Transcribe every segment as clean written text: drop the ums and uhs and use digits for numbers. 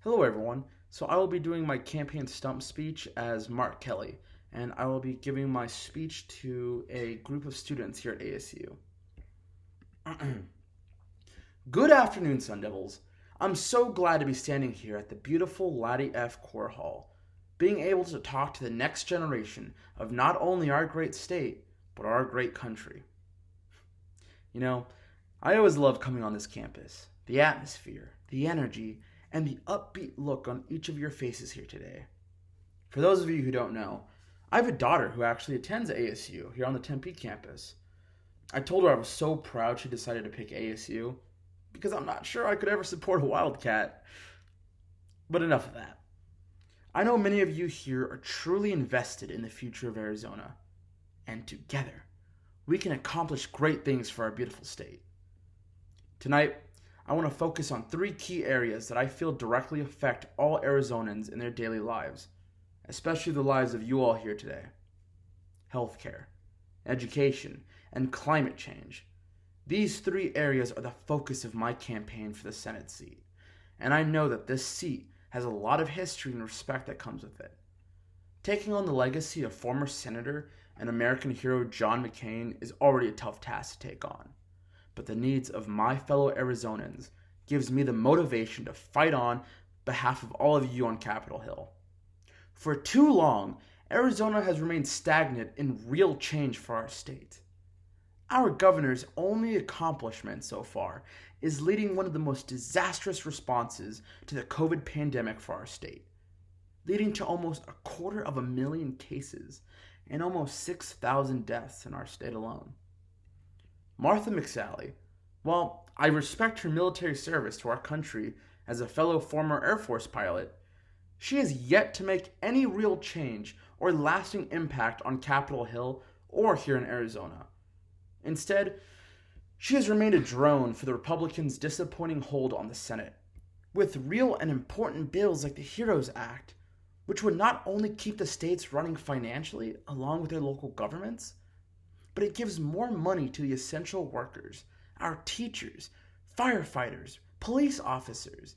Hello, everyone. So, I will be doing my campaign stump speech as Mark Kelly, and I will be giving my speech to a group of students here at ASU. Good afternoon, Sun Devils. I'm so glad to be standing here at the beautiful Laddie F. Core Hall, being able to talk to the next generation of not only our great state, but our great country. You know, I always love coming on this campus. The atmosphere, the energy, and the upbeat look on each of your faces here today. For those of you who don't know, I have a daughter who actually attends ASU here on the Tempe campus. I told her I was so proud she decided to pick ASU because I'm not sure I could ever support a Wildcat. But enough of that. I know many of you here are truly invested in the future of Arizona, and together we can accomplish great things for our beautiful state. Tonight, I want to focus on three key areas that I feel directly affect all Arizonans in their daily lives, especially the lives of you all here today: healthcare, education, and climate change. These three areas are the focus of my campaign for the Senate seat, and I know that this seat has a lot of history and respect that comes with it. Taking on the legacy of former Senator and American hero John McCain is already a tough task to take on, but the needs of my fellow Arizonans gives me the motivation to fight on behalf of all of you on Capitol Hill. For too long, Arizona has remained stagnant in real change for our state. Our governor's only accomplishment so far is leading one of the most disastrous responses to the COVID pandemic for our state, leading to almost 250,000 cases and almost 6,000 deaths in our state alone. Martha McSally, while I respect her military service to our country as a fellow former Air Force pilot, she has yet to make any real change or lasting impact on Capitol Hill or here in Arizona. Instead, she has remained a drone for the Republicans' disappointing hold on the Senate, with real and important bills like the HEROES Act, which would not only keep the states running financially along with their local governments, but it gives more money to the essential workers, our teachers, firefighters, police officers,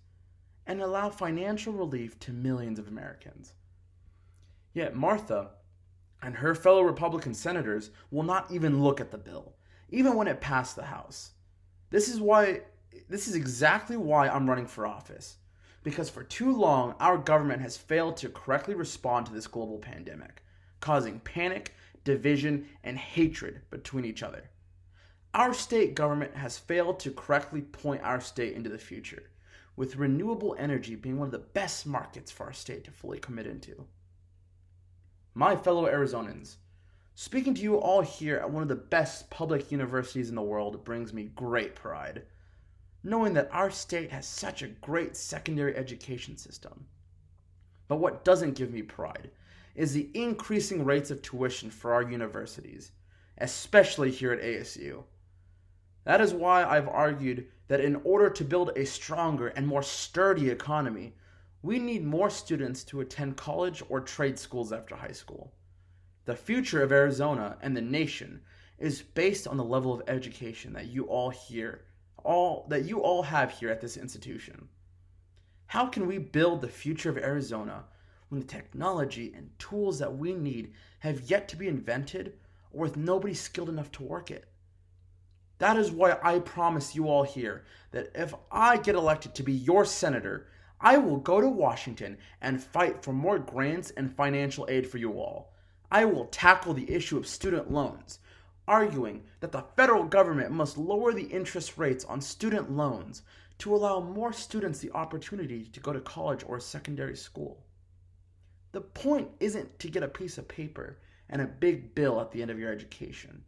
and allow financial relief to millions of Americans. Yet Martha and her fellow Republican senators will not even look at the bill, even when it passed the House. This is exactly why I'm running for office, because for too long our government has failed to correctly respond to this global pandemic, causing panic, division, and hatred between each other. Our state government has failed to correctly point our state into the future, with renewable energy being one of the best markets for our state to fully commit into. My fellow Arizonans, speaking to you all here at one of the best public universities in the world brings me great pride, knowing that our state has such a great secondary education system. But what doesn't give me pride is the increasing rates of tuition for our universities, especially here at ASU. That is why I've argued that in order to build a stronger and more sturdy economy, we need more students to attend college or trade schools after high school. The future of Arizona and the nation is based on the level of education that you all have here at this institution. How can we build the future of Arizona when the technology and tools that we need have yet to be invented or with nobody skilled enough to work it? That is why I promise you all here that if I get elected to be your senator, I will go to Washington and fight for more grants and financial aid for you all. I will tackle the issue of student loans, arguing that the federal government must lower the interest rates on student loans to allow more students the opportunity to go to college or secondary school. The point isn't to get a piece of paper and a big bill at the end of your education.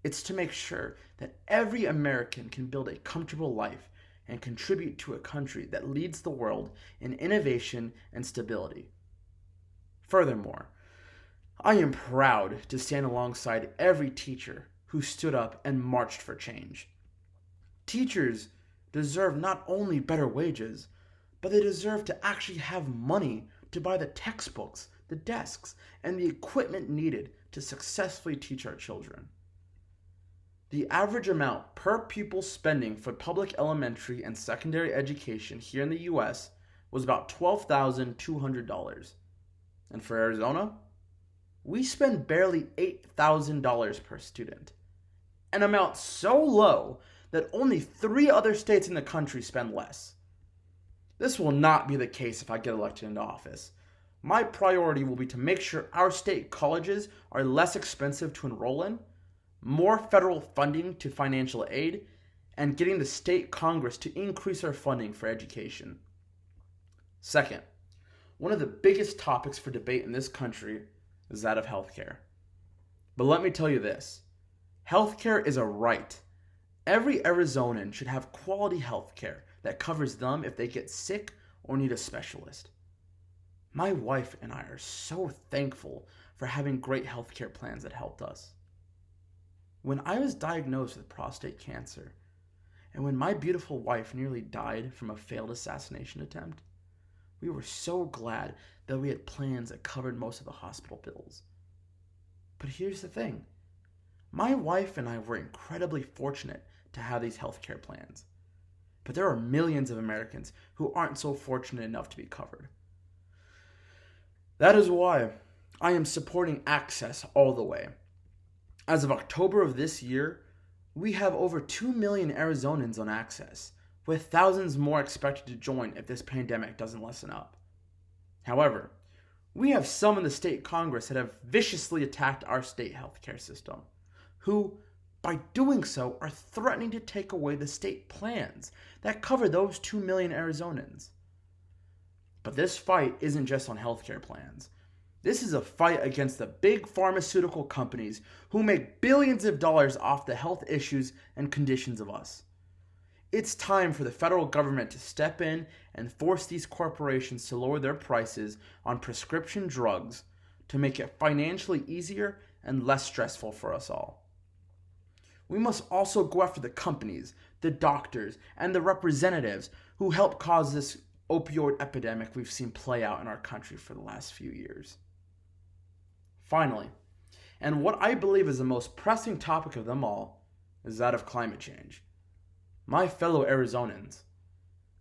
It's to make sure that every American can build a comfortable life and contribute to a country that leads the world in innovation and stability. Furthermore, I am proud to stand alongside every teacher who stood up and marched for change. Teachers deserve not only better wages, but they deserve to actually have money to buy the textbooks, the desks, and the equipment needed to successfully teach our children. The average amount per pupil spending for public elementary and secondary education here in the US was about $12,200. And for Arizona, we spend barely $8,000 per student, an amount so low that only 3 other states in the country spend less. This will not be the case if I get elected into office. My priority will be to make sure our state colleges are less expensive to enroll in, more federal funding to financial aid, and getting the state Congress to increase our funding for education. Second, one of the biggest topics for debate in this country is that of healthcare. But let me tell you this, healthcare is a right. Every Arizonan should have quality healthcare that covers them if they get sick or need a specialist. My wife and I are so thankful for having great healthcare plans that helped us. When I was diagnosed with prostate cancer, and when my beautiful wife nearly died from a failed assassination attempt, we were so glad that we had plans that covered most of the hospital bills. But here's the thing. My wife and I were incredibly fortunate to have these healthcare plans. But there are millions of Americans who aren't so fortunate enough to be covered. That is why I am supporting Access all the way. As of October of this year, we have over 2 million Arizonans on Access, with thousands more expected to join if this pandemic doesn't lessen up. However, we have some in the state Congress that have viciously attacked our state healthcare system, who, by doing so, are threatening to take away the state plans that cover those 2 million Arizonans. But this fight isn't just on healthcare plans. This is a fight against the big pharmaceutical companies who make billions of dollars off the health issues and conditions of us. It's time for the federal government to step in and force these corporations to lower their prices on prescription drugs to make it financially easier and less stressful for us all. We must also go after the companies, the doctors, and the representatives who help cause this opioid epidemic we've seen play out in our country for the last few years. Finally, and what I believe is the most pressing topic of them all, is that of climate change. My fellow Arizonans,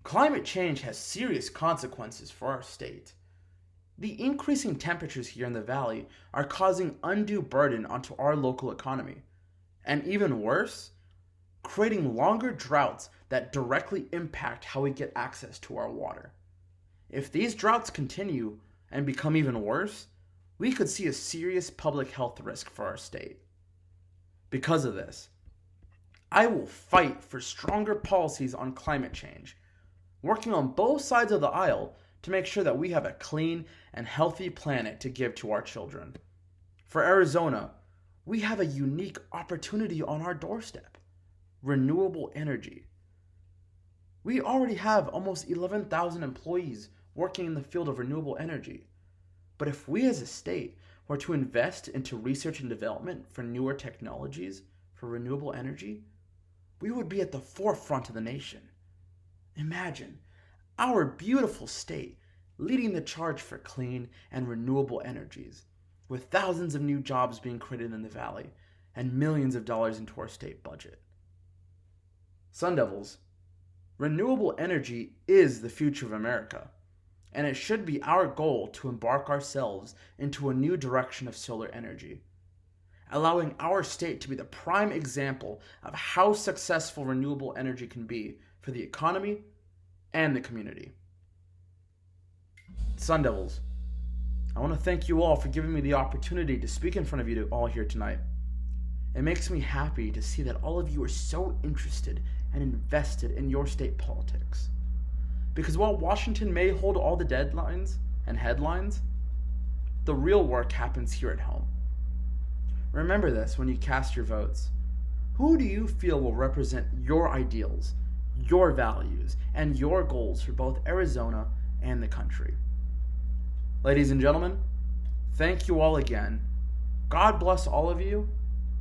climate change has serious consequences for our state. The increasing temperatures here in the valley are causing undue burden onto our local economy, and even worse, creating longer droughts that directly impact how we get access to our water. If these droughts continue and become even worse, we could see a serious public health risk for our state. Because of this, I will fight for stronger policies on climate change, working on both sides of the aisle to make sure that we have a clean and healthy planet to give to our children. For Arizona, we have a unique opportunity on our doorstep: renewable energy. We already have almost 11,000 employees working in the field of renewable energy. But if we as a state were to invest into research and development for newer technologies for renewable energy, we would be at the forefront of the nation. Imagine our beautiful state leading the charge for clean and renewable energies, with thousands of new jobs being created in the valley and millions of dollars into our state budget. Sun Devils, renewable energy is the future of America, and it should be our goal to embark ourselves into a new direction of solar energy, allowing our state to be the prime example of how successful renewable energy can be for the economy and the community. Sun Devils, I want to thank you all for giving me the opportunity to speak in front of you all here tonight. It makes me happy to see that all of you are so interested and invested in your state politics. Because while Washington may hold all the deadlines and headlines, the real work happens here at home. Remember this when you cast your votes. Who do you feel will represent your ideals, your values, and your goals for both Arizona and the country? Ladies and gentlemen, thank you all again. God bless all of you,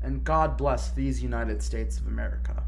and God bless these United States of America.